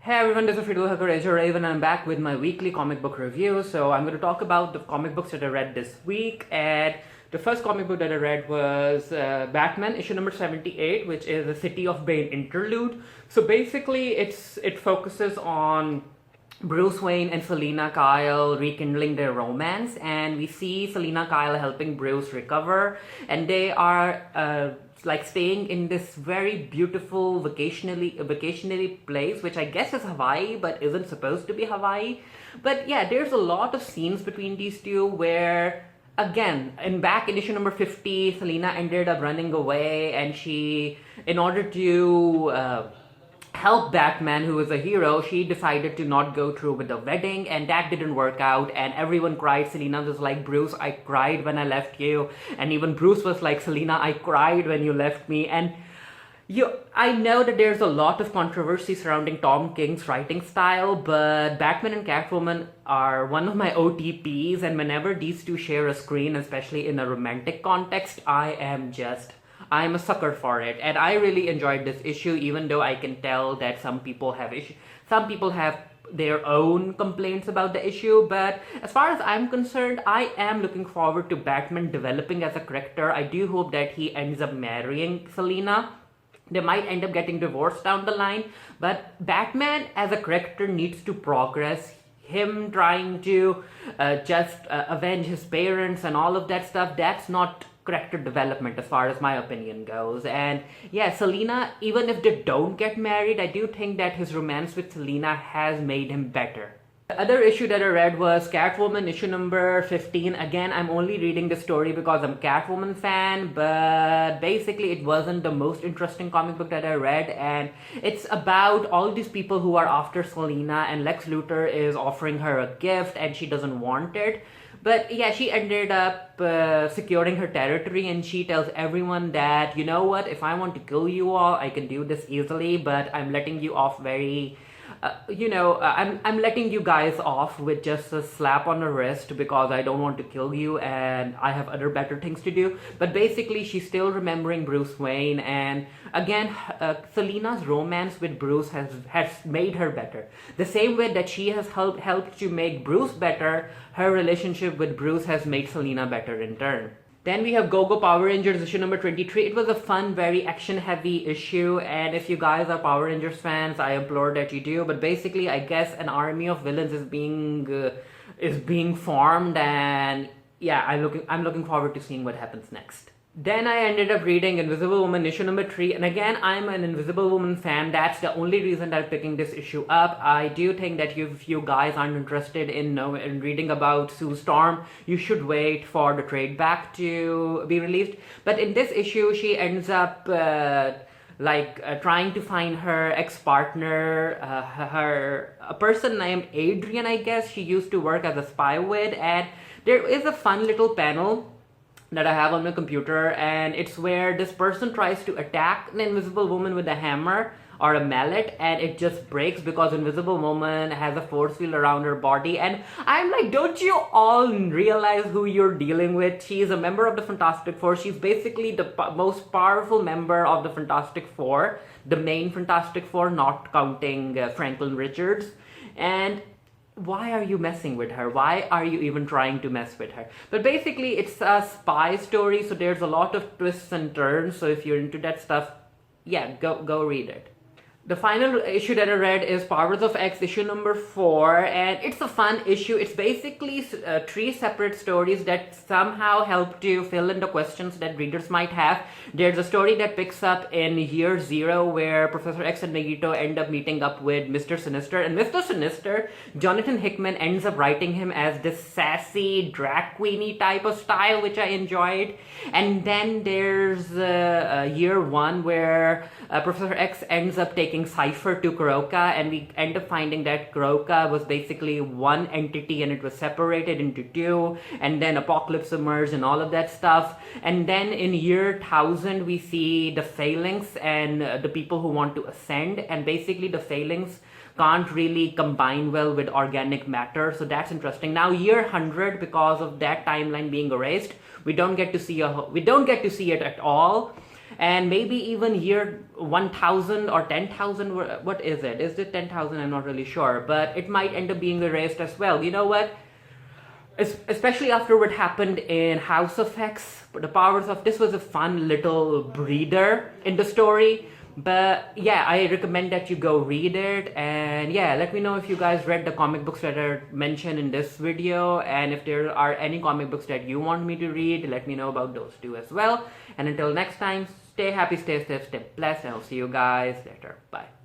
Hey everyone, this is Friedel Hacker Raven, and I'm back with my weekly comic book review. So I'm going to talk about the comic books that I read this week. And the first comic book that I read was Batman, issue number 78, which is a City of Bane interlude. So basically, it focuses on Bruce Wayne and Selina Kyle rekindling their romance, and we see Selina Kyle helping Bruce recover, and they are like staying in this very beautiful vacationary place, which I guess is Hawaii, but isn't supposed to be Hawaii. But yeah, there's a lot of scenes between these two where, again, in issue number 50, Selina ended up running away, and she, in order to help Batman, who is a hero, she decided to not go through with the wedding, and that didn't work out, and everyone cried. Selina was like, Bruce, I cried when I left you, and even Bruce was like, Selina, I cried when you left me. And I know that there's a lot of controversy surrounding Tom King's writing style, but Batman and Catwoman are one of my OTPs, and whenever these two share a screen, especially in a romantic context, I'm a sucker for it, and I really enjoyed this issue, even though I can tell that some people have their own complaints about the issue. But as far as I'm concerned, I am looking forward to Batman developing as a character. I do hope that he ends up marrying Selina. They might end up getting divorced down the line, but Batman as a character needs to progress. Him trying to just avenge his parents and all of that stuff, that's not character development as far as my opinion goes. And yeah, Selina, even if they don't get married, I do think that his romance with Selina has made him better. The other issue that I read was Catwoman, issue number 15. Again, I'm only reading the story because I'm a Catwoman fan, but basically it wasn't the most interesting comic book that I read, and it's about all these people who are after Selina, and Lex Luthor is offering her a gift and she doesn't want it. But yeah, she ended up securing her territory, and she tells everyone that, you know what, if I want to kill you all, I can do this easily, but I'm letting you off I'm letting you guys off with just a slap on the wrist because I don't want to kill you and I have other better things to do. But basically, she's still remembering Bruce Wayne, and again, Selina's romance with Bruce has made her better. The same way that she has helped to make Bruce better, her relationship with Bruce has made Selina better in turn. Then we have Go-Go Power Rangers issue number 23. It was a fun, very action-heavy issue, and if you guys are Power Rangers fans, I implore that you do. But basically, I guess an army of villains is being formed, and yeah, I'm looking forward to seeing what happens next. Then I ended up reading Invisible Woman issue number 3, and again, I'm an Invisible Woman fan. That's the only reason that I'm picking this issue up. I do think that if you guys aren't interested in reading about Sue Storm, you should wait for the trade back to be released. But in this issue, she ends up trying to find her ex-partner, a person named Adrian, I guess. She used to work as a spy with, and there is a fun little panel that I have on my computer, and it's where this person tries to attack an Invisible Woman with a hammer or a mallet, and it just breaks because Invisible Woman has a force field around her body. And I'm like, don't you all realize who you're dealing with? She's a member of the Fantastic Four. She's basically the most powerful member of the Fantastic Four, the main Fantastic Four, not counting Franklin Richards. And why are you messing with her? Why are you even trying to mess with her? But basically, it's a spy story, so there's a lot of twists and turns. So if you're into that stuff, yeah, go read it. The final issue that I read is Powers of X issue number 4, and it's a fun issue. It's basically 3 separate stories that somehow help to fill in the questions that readers might have. There's a story that picks up in year 0 where Professor X and Magneto end up meeting up with Mr. Sinister, and Mr. Sinister, Jonathan Hickman ends up writing him as this sassy, drag queeny type of style, which I enjoyed. And then there's year 1 where Professor X ends up taking Cypher to Kuroka, and we end up finding that Kuroka was basically one entity and it was separated into 2, and then Apocalypse emerged and all of that stuff. And then in year 1000 we see the Phalanx and the people who want to ascend, and basically the Phalanx can't really combine well with organic matter, so that's interesting. Now year 100, because of that timeline being erased, we don't get to see it at all. and maybe even year 1000 or 10,000. What is it? Is it 10,000? I'm not really sure, but it might end up being erased as well. You know what? Especially after what happened in House of X, the powers of this was a fun little breather in the story. But yeah, I recommend that you go read it, and yeah, let me know if you guys read the comic books that are mentioned in this video, and if there are any comic books that you want me to read, let me know about those too as well. And until next time, stay happy, stay safe, stay blessed, and I'll see you guys later. Bye.